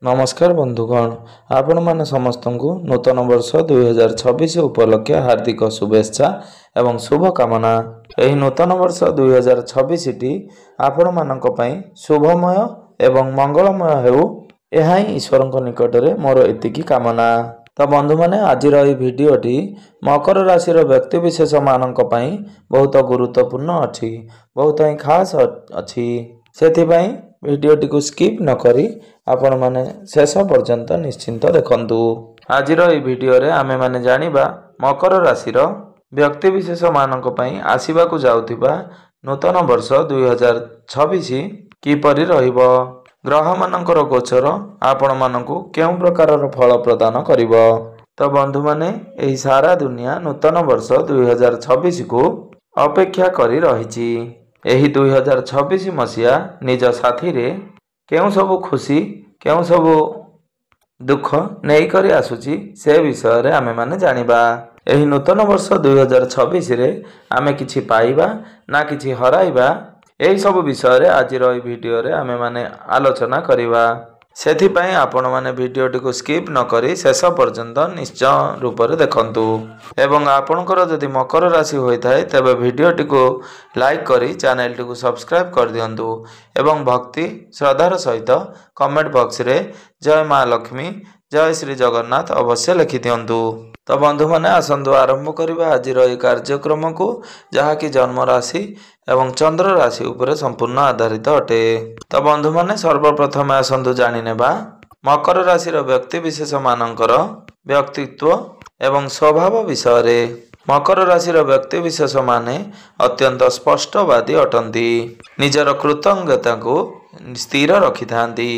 नमस्कार बंधुगण आपण माने समस्त को नूतन वर्ष 2026 उपलक्षे हार्दिक शुभेच्छा एवं शुभकामना। यही नूतन वर्ष 2026 टी आपण मानक पई शुभमय एवं मंगलमय हेउ एहा ही ईश्वर निकट में मोर एतिकी कामना। तो बंधु माने आज भिडटी मकर राशि व्यक्ति विशेष मानक पई बहुत गुरुत्वपूर्ण अच्छी बहुत ही खास अच्छी से भिडटी को स्किप न करी आपण माने शेष पर्यंत निश्चिंत देखंतु। आज भिडियो रे आमे माने जानिबा मकर राशि व्यक्ति विशेष मानक पई आसीबा को जाउथिबा नूतन वर्ष 2026 किपरि रहिबो, ग्रह मानकर गोचर आपण मानकु केउ प्रकार फल प्रदान करिवो। तो बंधु माने एही सारा दुनिया नूतन वर्ष 2026 को अपेक्षा करी रहिछि। एही 2026 मसिया निज साथी रे केउ सब खुशी केउ सब दुख नहीं करी आसुची से विषय रे आमे माने जानिबा। एही नूतन वर्ष 2026 रे आमे किछि पाइबा ना किछि हराइबा एही सब विषय रे आज भिडियो रे आमे माने आलोचना करिबा। सेथि पई आपण माने भिडियोटी को स्किप न करी शेष पर्यंत निश्चय रूप रे देखंतु एवं आपणकर जदि मकर राशि होई थाए तबे भिडियोटी को लाइक करी चैनल टी को सब्सक्राइब कर दियंतु एवं भक्ति श्रद्धार सहित कमेंट बॉक्स रे जय मां लक्ष्मी जय श्री जगन्नाथ अवश्य लिखि दियंतु। तो बंधु माने आसंतु आरंभ करिबा आज ये कार्यक्रम को जहा कि जन्म राशि एवं चंद्र राशि उपरे संपूर्ण आधारित अटे। तो बंधु माने सर्वप्रथम आसंतु जानि नेबा मकर राशि व्यक्ति विशेष मानकर व्यक्तित्व एवं स्वभाव विषय रे। मकर राशि व्यक्ति विशेष माने अत्यंत स्पष्टवादी अटंती, निजर कृतज्ञता को स्थिर रखि थांती,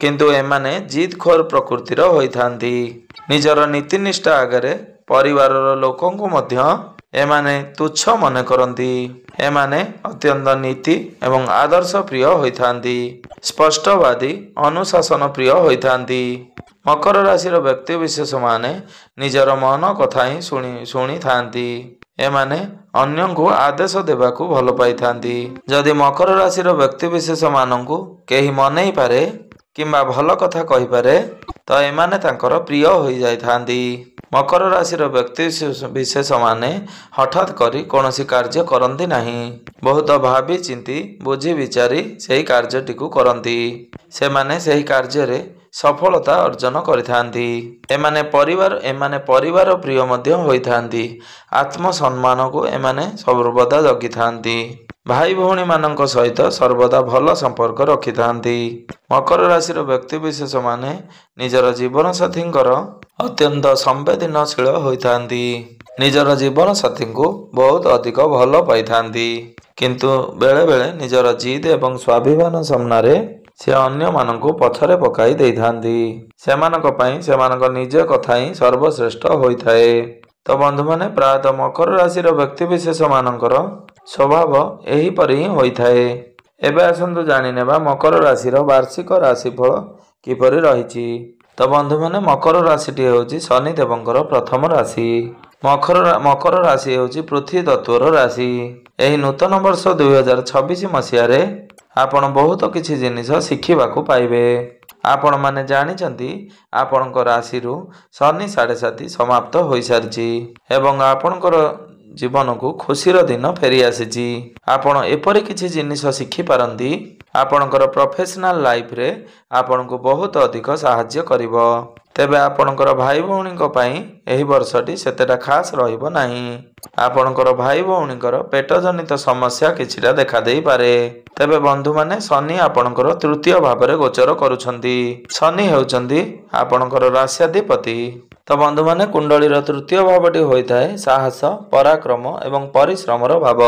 किंतु एमाने जिदखोर प्रकृतिर होई थांती। निजर नीति निष्ठा आगे परिवार लोकों को मध्य एमाने तुच्छ मन करती। एमाने अत्यंत नीति एवं आदर्श प्रिय होई थांती, स्पष्टवादी अनुशासन प्रिय होई थांती। मकर राशि व्यक्ति विशेष माने निजर मन कथा ही शुणी थांती। एमाने अन्य को आदेश देवा को भल पाई थांती। जदि मकर राशि व्यक्ति विशेष मानकु केही मनई पारे किंबा भल कथा कहि पारे तो एमाने तांकर प्रिय होई जाई थांती। मकर राशि व्यक्ति विशेष माने हठात करी कोनोसी कार्य करंती नहीं, बहुत भावी चिंती बुझी विचारी सेही कार्यटी को करंती। से माने सेही कार्य रे सफलता अर्जन करिथांती। एमाने परिवार प्रिय मध्य होई थांती। आत्म सम्मान को एमाने सर्वदा जगी थांती। भाई भौणी मानक सहित सर्वदा भल संपर्क रखि थांती। मकर राशि व्यक्ति विशेष माने निजर जीवन साथी अत्यंत संवेदनशील होई थांती। निजर जीवन साथी को बहुत अधिक भल पाई थांती, किंतु बेले बेले निजर जिद एवं स्वाभिमान सामने से अन्य मानकु पछरे पकाई देई थांती। सेमानक पई सेमानक निज कथा ही सर्वश्रेष्ठ होई थाए। तो बंधु माने प्रायतः मकर राशि व्यक्ति विशेष मानकर स्वभाव एही परि ही होई थाए। एबे आसंतु जानि नेबा मकर राशि वार्षिक राशिफल किपरि रहिछि। तो बंधु माने मकर राशिटी हेउछि शनि देवंकर प्रथम राशि। मकर राशि हेउछि पृथ्वी तत्वर राशि। एही नूतन वर्ष 2026 मसिया रे आपण बहुत किछि जिनिस शिखिबाकू पाइबे। आपण माने जानिचंती आपणकर राशि रु शनि 7.5 समाप्त होई सारिछि एवं आपणकर जीवन को खुशीर दिन फेरी आसीछि। आपण एपरि किछि जिनिस शिखि पारंती आपणकर प्रोफेशनल लाइफ रे आपण को बहुत अधिक सहाय्य करिवो। तेबे आपणकर भाई भौणी पई एही वर्षटी सेतेटा खास रहिबो नाही। आपणकर भाई भौणीकर पेट जनित समस्या किछिटा देखा देई पारे। तेबे बंधु माने शनि आपणकर तृतीय भाव रे गोचर करूछंती। शनि हेउचंती आपणकर राश्याधिपति। तो बंधु माने कुंडलीर तृतीय भावटी होइथाए साहस पराक्रम एवं परिश्रमर भाव।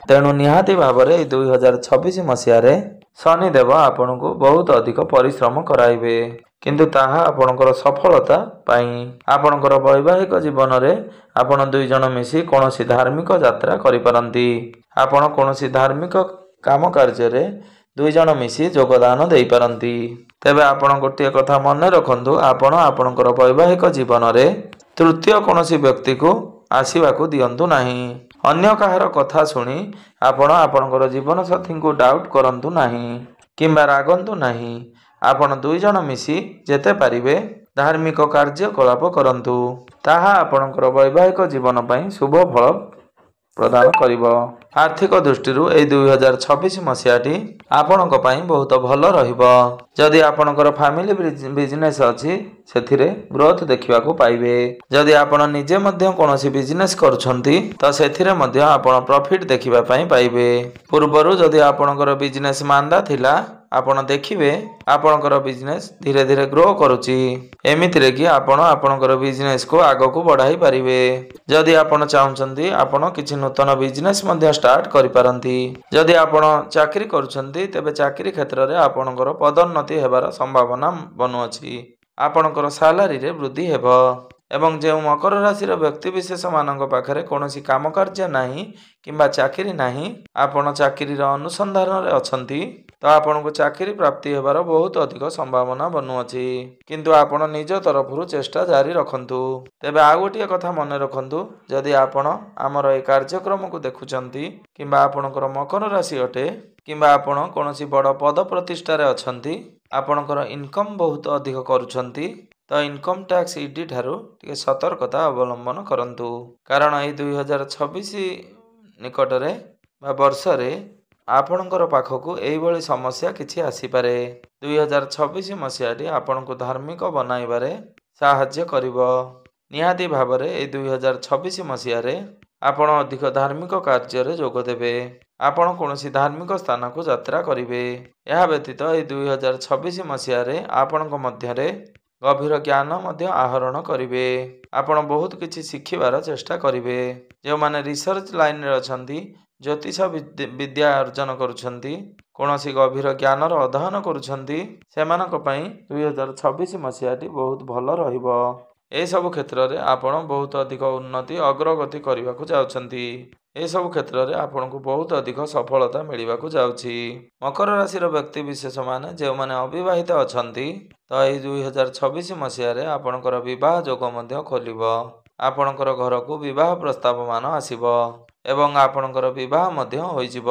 तेणु निहाती भाव रे 2026 मसिया रे शनि देव आपण को बहुत अधिक परिश्रम कराइबे, किंतु ताहा आपणकर सफलता पाई आपणकर वैवाहिक जीवन रे आपण दुई जन मिसी कोनोसी धार्मिक यात्रा करि पारंती। आपण कोनोसी धार्मिक काम कार्य रे दुई जन मिसी योगदान देई पारंती। तेबे आपण गोटे कथा मन रखंतु, आपण आपणकर वैवाहिक जीवन रे तृतीय कोनोसी व्यक्ति को आसीबा को दियंतु नाही। अन्य काहार कथा सुनी आपण आपणकर जीवन साथी को डाउट करंतु नाही किंबा रागंतु नाही। ଆପଣ 2 ଜଣ ମିଶି ଯେତେ ପାରିବେ ଧାର୍ମିକ କାର୍ଯ୍ୟକଳାପ କରନ୍ତୁ। ତାହା ଆପଣଙ୍କର ବୈବାହିକ ଜୀବନ ପାଇଁ ଶୁଭ ଫଳ ପ୍ରଦାନ କରିବ। ଆର୍ଥିକ ଦୃଷ୍ଟିରୁ ଏହି 2026 ମସିହାଟି ଆପଣଙ୍କ ପାଇଁ ବହୁତ ଭଲ ରହିବ। ଯଦି ଆପଣଙ୍କର ଫ୍ୟାମିଲି ବିଜନେସ୍ ଅଛି ସେଥିରେ ଗ୍ରୋଥ ଦେଖିବାକୁ ପାଇବେ। ଯଦି ଆପଣ ନିଜେ ମଧ୍ୟ କୌଣସି ବିଜନେସ୍ କରୁଛନ୍ତି ତ ସେଥିରେ ମଧ୍ୟ ଆପଣ ପ୍ରଫିଟ୍ ଦେଖିବା ପାଇଁ ପାଇବେ। ପୂର୍ବରୁ ଯଦି ଆପଣଙ୍କର ବିଜନେସ୍ ମାନ୍ଦା ଥିଲା ଆପଣ ଦେଖିବେ ଆପଣଙ୍କର ବିଜନେସ୍ ଧୀରେ ଧୀରେ ଗ୍ରୋ କରୁଛି। ଏମିତିରେ କି ଆପଣ ଆପଣଙ୍କର ବିଜନେସ୍କୁ ଆଗକୁ ବଢ଼ାଇ ପାରିବେ। ଯଦି ଆପଣ ଚାହୁଁଛନ୍ତି ଆପଣ କିଛି ନୂତନ ବିଜନେସ୍ ମଧ୍ୟ ଷ୍ଟାର୍ଟ କରିପାରନ୍ତି। ଯଦି ଆପଣ ଚାକିରି କରୁଛନ୍ତି ତେବେ ଚାକିରି କ୍ଷେତ୍ରରେ ଆପଣଙ୍କର ପଦୋନ୍ନତି ହେବାର ସମ୍ଭାବନା ବନୁଅଛି। ଆପଣଙ୍କର ସାଲାରୀରେ ବୃଦ୍ଧି ହେବ। ଏବଂ ଯେଉଁ ମକର ରାଶିର ବ୍ୟକ୍ତିବିଶେଷମାନଙ୍କ ପାଖରେ କୌଣସି କାମ କାର୍ଯ୍ୟ ନାହିଁ କିମ୍ବା ଚାକିରି ନାହିଁ, ଆପଣ ଚାକିରିର ଅନୁସନ୍ଧାନରେ ଅଛନ୍ତି ତ ଆପଣଙ୍କୁ ଚାକିରି ପ୍ରାପ୍ତି ହେବାର ବହୁତ ଅଧିକ ସମ୍ଭାବନା ବନୁଅଛି। କିନ୍ତୁ ଆପଣ ନିଜ ତରଫରୁ ଚେଷ୍ଟା ଜାରି ରଖନ୍ତୁ। ତେବେ ଆଉ ଗୋଟିଏ କଥା ମନେ ରଖନ୍ତୁ, ଯଦି ଆପଣ ଆମର ଏହି କାର୍ଯ୍ୟକ୍ରମକୁ ଦେଖୁଛନ୍ତି କିମ୍ବା ଆପଣଙ୍କର ମକର ରାଶି ଅଟେ କିମ୍ବା ଆପଣ କୌଣସି ବଡ଼ ପଦ ପ୍ରତିଷ୍ଠାରେ ଅଛନ୍ତି, ଆପଣଙ୍କର ଇନକମ୍ ବହୁତ ଅଧିକ କରୁଛନ୍ତି ତ ଇନକମ୍ ଟ୍ୟାକ୍ସ ଇଡି ଠାରୁ ଟିକେ ସତର୍କତା ଅବଲମ୍ବନ କରନ୍ତୁ। କାରଣ ଏହି 2026 ନିକଟରେ ବା ବର୍ଷରେ ଆପଣଙ୍କର ପାଖକୁ ଏହିଭଳି ସମସ୍ୟା କିଛି ଆସିପାରେ। 2026 ମସିହାଟି ଆପଣଙ୍କୁ ଧାର୍ମିକ ବନାଇବାରେ ସାହାଯ୍ୟ କରିବ। ନିହାତି ଭାବରେ ଏହି 2026 ମସିହାରେ ଆପଣ ଅଧିକ ଧାର୍ମିକ କାର୍ଯ୍ୟରେ ଯୋଗ ଦେବେ। ଆପଣ କୌଣସି ଧାର୍ମିକ ସ୍ଥାନକୁ ଯାତ୍ରା କରିବେ। ଏହା ବ୍ୟତୀତ ଏହି 2026 ମସିହାରେ ଆପଣଙ୍କ ମଧ୍ୟରେ ଗଭୀର ଜ୍ଞାନ ମଧ୍ୟ ଆହରଣ କରିବେ। ଆପଣ ବହୁତ କିଛି ଶିଖିବାର ଚେଷ୍ଟା କରିବେ। ଯେଉଁମାନେ ରିସର୍ଚ୍ଚ ଲାଇନ୍ରେ ଅଛନ୍ତି, ଜ୍ୟୋତିଷ ବିଦ୍ୟା ଅର୍ଜନ କରୁଛନ୍ତି, କୌଣସି ଗଭୀର ଜ୍ଞାନର ଅଧ୍ୟୟନ କରୁଛନ୍ତି, ସେମାନଙ୍କ ପାଇଁ 2026 ମସିହାଟି ବହୁତ ଭଲ ରହିବ। ଏସବୁ କ୍ଷେତ୍ରରେ ଆପଣ ବହୁତ ଅଧିକ ଉନ୍ନତି ଅଗ୍ରଗତି କରିବାକୁ ଯାଉଛନ୍ତି। ଏସବୁ କ୍ଷେତ୍ରରେ ଆପଣଙ୍କୁ ବହୁତ ଅଧିକ ସଫଳତା ମିଳିବାକୁ ଯାଉଛି। ମକର ରାଶିର ବ୍ୟକ୍ତିବିଶେଷମାନେ ଯେଉଁମାନେ ଅବିବାହିତ ଅଛନ୍ତି ତ ଏହି 2026 ମସିହାରେ ଆପଣଙ୍କର ବିବାହ ଯୋଗ ମଧ୍ୟ ଖୋଲିବ। ଆପଣଙ୍କର ଘରକୁ ବିବାହ ପ୍ରସ୍ତାବମାନ ଆସିବ ଏବଂ ଆପଣଙ୍କର ବିବାହ ମଧ୍ୟ ହୋଇଯିବ।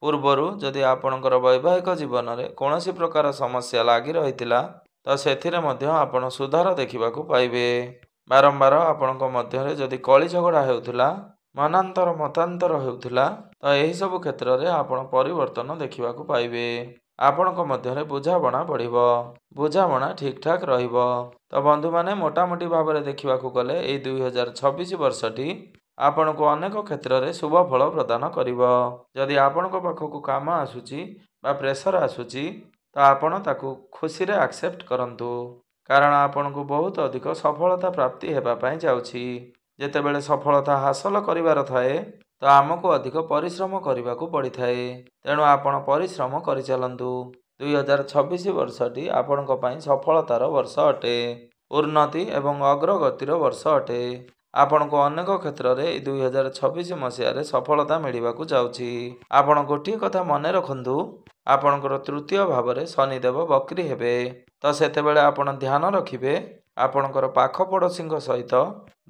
ପୂର୍ବରୁ ଯଦି ଆପଣଙ୍କର ବୈବାହିକ ଜୀବନରେ କୌଣସି ପ୍ରକାର ସମସ୍ୟା ଲାଗି ରହିଥିଲା ତ ସେଥିରେ ମଧ୍ୟ ଆପଣ ସୁଧାର ଦେଖିବାକୁ ପାଇବେ। ବାରମ୍ବାର ଆପଣଙ୍କ ମଧ୍ୟରେ ଯଦି କଳି ଝଗଡ଼ା ହେଉଥିଲା, ମତାନ୍ତର ହେଉଥିଲା ତ ଏହିସବୁ କ୍ଷେତ୍ରରେ ଆପଣ ପରିବର୍ତ୍ତନ ଦେଖିବାକୁ ପାଇବେ। ଆପଣଙ୍କ ମଧ୍ୟରେ ବୁଝାମଣା ବଢ଼ିବ। ବୁଝାମଣା ଠିକ୍ ଠାକ୍ ରହିବ। ତ ବନ୍ଧୁମାନେ, ମୋଟାମୋଟି ଭାବରେ ଦେଖିବାକୁ ଗଲେ ଏହି 2026 ବର୍ଷଟି ଆପଣଙ୍କୁ ଅନେକ କ୍ଷେତ୍ରରେ ଶୁଭ ଫଳ ପ୍ରଦାନ କରିବ। ଯଦି ଆପଣଙ୍କ ପାଖକୁ କାମ ଆସୁଛି ବା ପ୍ରେସର ଆସୁଛି ତ ଆପଣ ତାକୁ ଖୁସିରେ ଆକ୍ସେପ୍ଟ କରନ୍ତୁ। କାରଣ ଆପଣଙ୍କୁ ବହୁତ ଅଧିକ ସଫଳତା ପ୍ରାପ୍ତି ହେବା ପାଇଁ ଯାଉଛି। ଯେତେବେଳେ ସଫଳତା ହାସଲ କରିବାର ଥାଏ ତ ଆମକୁ ଅଧିକ ପରିଶ୍ରମ କରିବାକୁ ପଡ଼ିଥାଏ। ତେଣୁ ଆପଣ ପରିଶ୍ରମ କରିଚାଲନ୍ତୁ। 2026 ବର୍ଷଟି ଆପଣଙ୍କ ପାଇଁ ସଫଳତାର ବର୍ଷ ଅଟେ। ଉନ୍ନତି ଏବଂ ଅଗ୍ରଗତିର ବର୍ଷ ଅଟେ। ଆପଣଙ୍କୁ ଅନେକ କ୍ଷେତ୍ରରେ ଏହି 2026 ମସିହାରେ ସଫଳତା ମିଳିବାକୁ ଯାଉଛି। ଆପଣ ଗୋଟିଏ କଥା ମନେ ରଖନ୍ତୁ, ଆପଣଙ୍କର ତୃତୀୟ ଭାବରେ ଶନିଦେବ ବକ୍ରି ହେବେ। ତ ସେତେବେଳେ ଆପଣ ଧ୍ୟାନ ରଖିବେ ଆପଣଙ୍କର ପାଖ ପଡ଼ୋଶୀଙ୍କ ସହିତ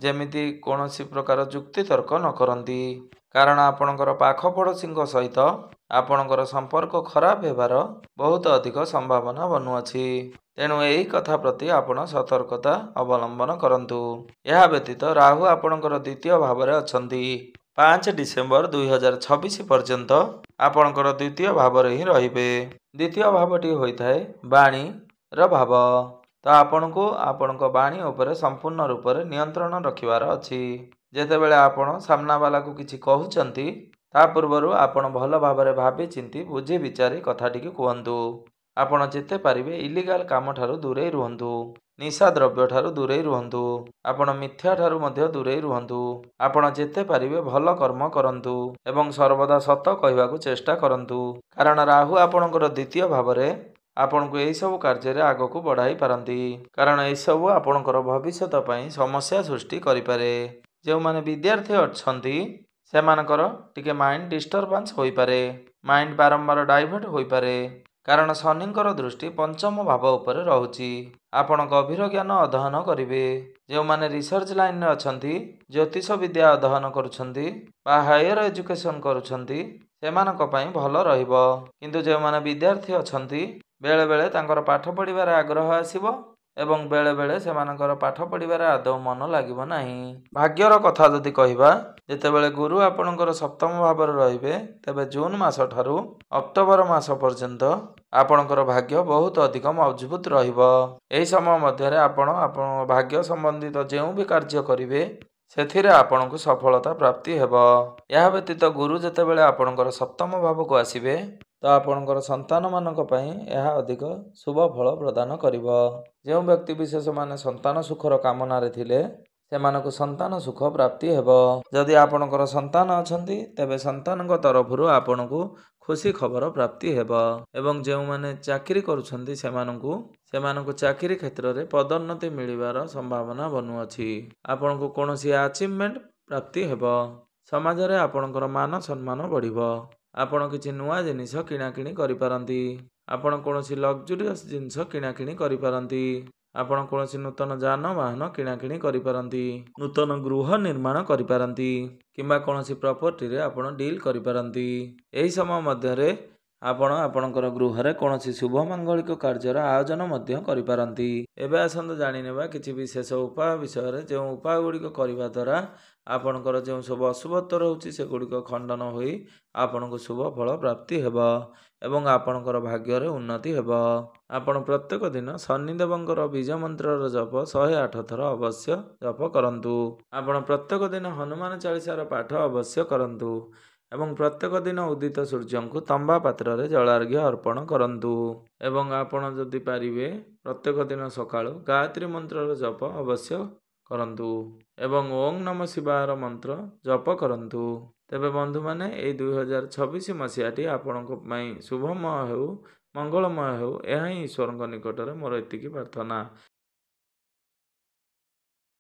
ଯେମିତି କୌଣସି ପ୍ରକାର ଯୁକ୍ତିତର୍କ ନ କରନ୍ତି। କାରଣ ଆପଣଙ୍କର ପାଖ ପଡ଼ୋଶୀଙ୍କ ସହିତ ଆପଣଙ୍କର ସମ୍ପର୍କ ଖରାପ ହେବାର ବହୁତ ଅଧିକ ସମ୍ଭାବନା ବନୁଅଛି। ତେଣୁ ଏହି କଥା ପ୍ରତି ଆପଣ ସତର୍କତା ଅବଲମ୍ବନ କରନ୍ତୁ। ଏହା ବ୍ୟତୀତ ରାହୁ ଆପଣଙ୍କର ଦ୍ୱିତୀୟ ଭାବରେ ଅଛନ୍ତି। 5 ଡିସେମ୍ବର 2026 ପର୍ଯ୍ୟନ୍ତ ଆପଣଙ୍କର ଦ୍ୱିତୀୟ ଭାବରେ ହିଁ ରହିବେ। ଦ୍ୱିତୀୟ ଭାବଟି ହୋଇଥାଏ ବାଣୀର ଭାବ। ତ ଆପଣଙ୍କୁ ଆପଣଙ୍କ ବାଣୀ ଉପରେ ସମ୍ପୂର୍ଣ୍ଣ ରୂପରେ ନିୟନ୍ତ୍ରଣ ରଖିବାର ଅଛି। ଯେତେବେଳେ ଆପଣ ସାମ୍ନାବାଲାକୁ କିଛି କହୁଛନ୍ତି ତା ପୂର୍ବରୁ ଆପଣ ଭଲ ଭାବରେ ଭାବି ଚିନ୍ତି ବୁଝି ବିଚାରି କଥାଟିକୁ କୁହନ୍ତୁ। ଆପଣ ଯେତେ ପାରିବେ ଇଲିଗାଲ କାମଠାରୁ ଦୂରେଇ ରୁହନ୍ତୁ। ନିଶା ଦ୍ରବ୍ୟଠାରୁ ଦୂରେଇ ରୁହନ୍ତୁ। ଆପଣ ମିଥ୍ୟା ଠାରୁ ମଧ୍ୟ ଦୂରେଇ ରୁହନ୍ତୁ। ଆପଣ ଯେତେ ପାରିବେ ଭଲ କର୍ମ କରନ୍ତୁ ଏବଂ ସର୍ବଦା ସତ କହିବାକୁ ଚେଷ୍ଟା କରନ୍ତୁ। କାରଣ ରାହୁ ଆପଣଙ୍କର ଦ୍ୱିତୀୟ ଭାବରେ ଆପଣଙ୍କୁ ଏହିସବୁ କାର୍ଯ୍ୟରେ ଆଗକୁ ବଢ଼ାଇ ପାରନ୍ତି। କାରଣ ଏସବୁ ଆପଣଙ୍କର ଭବିଷ୍ୟତ ପାଇଁ ସମସ୍ୟା ସୃଷ୍ଟି କରିପାରେ। ଯେଉଁମାନେ ବିଦ୍ୟାର୍ଥୀ ଅଛନ୍ତି ସେମାନଙ୍କର ଟିକେ ମାଇଣ୍ଡ ଡିଷ୍ଟର୍ବାନ୍ସ ହୋଇପାରେ। ମାଇଣ୍ଡ ବାରମ୍ବାର ଡାଇଭର୍ଟ ହୋଇପାରେ। କାରଣ ଶନିଙ୍କର ଦୃଷ୍ଟି ପଞ୍ଚମ ଭାବ ଉପରେ ରହୁଛି। ଆପଣ ଗଭୀର ଜ୍ଞାନ ଅଧ୍ୟୟନ କରିବେ। ଯେଉଁମାନେ ରିସର୍ଚ୍ଚ ଲାଇନ୍ରେ ଅଛନ୍ତି, ଜ୍ୟୋତିଷ ବିଦ୍ୟା ଅଧ୍ୟୟନ କରୁଛନ୍ତି ବା ହାୟର ଏଜୁକେସନ୍ କରୁଛନ୍ତି ସେମାନଙ୍କ ପାଇଁ ଭଲ ରହିବ। କିନ୍ତୁ ଯେଉଁମାନେ ବିଦ୍ୟାର୍ଥୀ ଅଛନ୍ତି ବେଳେବେଳେ ତାଙ୍କର ପାଠ ପଢ଼ିବାରେ ଆଗ୍ରହ ଆସିବ ଏବଂ ବେଳେବେଳେ ସେମାନଙ୍କର ପାଠ ପଢ଼ିବାରେ ଆଦୌ ମନ ଲାଗିବ ନାହିଁ। ଭାଗ୍ୟର କଥା ଯଦି କହିବା, ଯେତେବେଳେ ଗୁରୁ ଆପଣଙ୍କର ସପ୍ତମ ଭାବରେ ରହିବେ, ତେବେ ଜୁନ୍ ମାସ ଠାରୁ ଅକ୍ଟୋବର ମାସ ପର୍ଯ୍ୟନ୍ତ ଆପଣଙ୍କର ଭାଗ୍ୟ ବହୁତ ଅଧିକ ମଜବୁତ ରହିବ। ଏହି ସମୟ ମଧ୍ୟରେ ଆପଣ ଆପଣଙ୍କ ଭାଗ୍ୟ ସମ୍ବନ୍ଧିତ ଯେଉଁ ବି କାର୍ଯ୍ୟ କରିବେ, ସେଥିରେ ଆପଣଙ୍କୁ ସଫଳତା ପ୍ରାପ୍ତି ହେବ। ଏହା ବ୍ୟତୀତ ଗୁରୁ ଯେତେବେଳେ ଆପଣଙ୍କର ସପ୍ତମ ଭାବକୁ ଆସିବେ, ତ ଆପଣଙ୍କର ସନ୍ତାନମାନଙ୍କ ପାଇଁ ଏହା ଅଧିକ ଶୁଭ ଫଳ ପ୍ରଦାନ କରିବ। ଯେଉଁ ବ୍ୟକ୍ତିବିଶେଷମାନେ ସନ୍ତାନ ସୁଖର କାମନାରେ ଥିଲେ, ସେମାନଙ୍କୁ ସନ୍ତାନ ସୁଖ ପ୍ରାପ୍ତି ହେବ। ଯଦି ଆପଣଙ୍କର ସନ୍ତାନ ଅଛନ୍ତି, ତେବେ ସନ୍ତାନଙ୍କ ତରଫରୁ ଆପଣଙ୍କୁ ଖୁସି ଖବର ପ୍ରାପ୍ତି ହେବ ଏବଂ ଯେଉଁମାନେ ଚାକିରି କରୁଛନ୍ତି ସେମାନଙ୍କୁ ଚାକିରି କ୍ଷେତ୍ରରେ ପଦୋନ୍ନତି ମିଳିବାର ସମ୍ଭାବନା ବନୁଅଛି। ଆପଣଙ୍କୁ କୌଣସି ଆଚିଭମେଣ୍ଟ ପ୍ରାପ୍ତି ହେବ। ସମାଜରେ ଆପଣଙ୍କର ମାନ ସମ୍ମାନ ବଢ଼ିବ। ଆପଣ କିଛି ନୂଆ ଜିନିଷ କିଣାକିଣି କରିପାରନ୍ତି। ଆପଣ କୌଣସି ଲକ୍ଜୁରିୟସ୍ ଜିନିଷ କିଣାକିଣି କରିପାରନ୍ତି। ଆପଣ କୌଣସି ନୂତନ ଯାନବାହନ କିଣାକିଣି କରିପାରନ୍ତି। ନୂତନ ଗୃହ ନିର୍ମାଣ କରିପାରନ୍ତି କିମ୍ବା କୌଣସି ପ୍ରପର୍ଟିରେ ଆପଣ ଡିଲ୍ କରିପାରନ୍ତି। ଏହି ସମୟ ମଧ୍ୟରେ ଆପଣ ଆପଣଙ୍କର ଗୃହରେ କୌଣସି ଶୁଭ ମାଙ୍ଗଳିକ କାର୍ଯ୍ୟର ଆୟୋଜନ ମଧ୍ୟ କରିପାରନ୍ତି। ଏବେ ଆସନ୍ତୁ ଜାଣିନେବା କିଛି ବିଶେଷ ଉପାୟ ବିଷୟରେ, ଯେଉଁ ଉପାୟ ଗୁଡ଼ିକ କରିବା ଦ୍ୱାରା ଆପଣଙ୍କର ଯେଉଁ ସବୁ ଅଶୁଭତ୍ୱ ରହୁଛି ସେଗୁଡ଼ିକ ଖଣ୍ଡନ ହୋଇ ଆପଣଙ୍କୁ ଶୁଭ ଫଳ ପ୍ରାପ୍ତି ହେବ ଏବଂ ଆପଣଙ୍କର ଭାଗ୍ୟରେ ଉନ୍ନତି ହେବ। ଆପଣ ପ୍ରତ୍ୟେକ ଦିନ ଶନିଦେବଙ୍କର ବୀଜ ମନ୍ତ୍ରର ଜପ 108 ଥର ଅବଶ୍ୟ ଜପ କରନ୍ତୁ। ଆପଣ ପ୍ରତ୍ୟେକ ଦିନ ହନୁମାନ ଚାଳିଶାର ପାଠ ଅବଶ୍ୟ କରନ୍ତୁ ଏବଂ ପ୍ରତ୍ୟେକ ଦିନ ଉଦିତ ସୂର୍ଯ୍ୟଙ୍କୁ ତମ୍ବା ପାତ୍ରରେ ଜଳାର୍ଘ୍ୟ ଅର୍ପଣ କରନ୍ତୁ ଏବଂ ଆପଣ ଯଦି ପାରିବେ ପ୍ରତ୍ୟେକ ଦିନ ସକାଳୁ ଗାୟତ୍ରୀ ମନ୍ତ୍ରର ଜପ ଅବଶ୍ୟ କରନ୍ତୁ ଏବଂ ଓಂ ନମ ଶିବାୟର ମନ୍ତ୍ର ଜପ କରନ୍ତୁ। ତେବେ ବନ୍ଧୁମାନେ, ଏହି 2026 ମସିହାଟି ଆପଣଙ୍କ ପାଇଁ ଶୁଭମୟ ହେଉ, ମଙ୍ଗଳମୟ ହେଉ, ଏହା ହିଁ ଈଶ୍ୱରଙ୍କ ନିକଟରେ ମୋର ଏତିକି ପ୍ରାର୍ଥନା।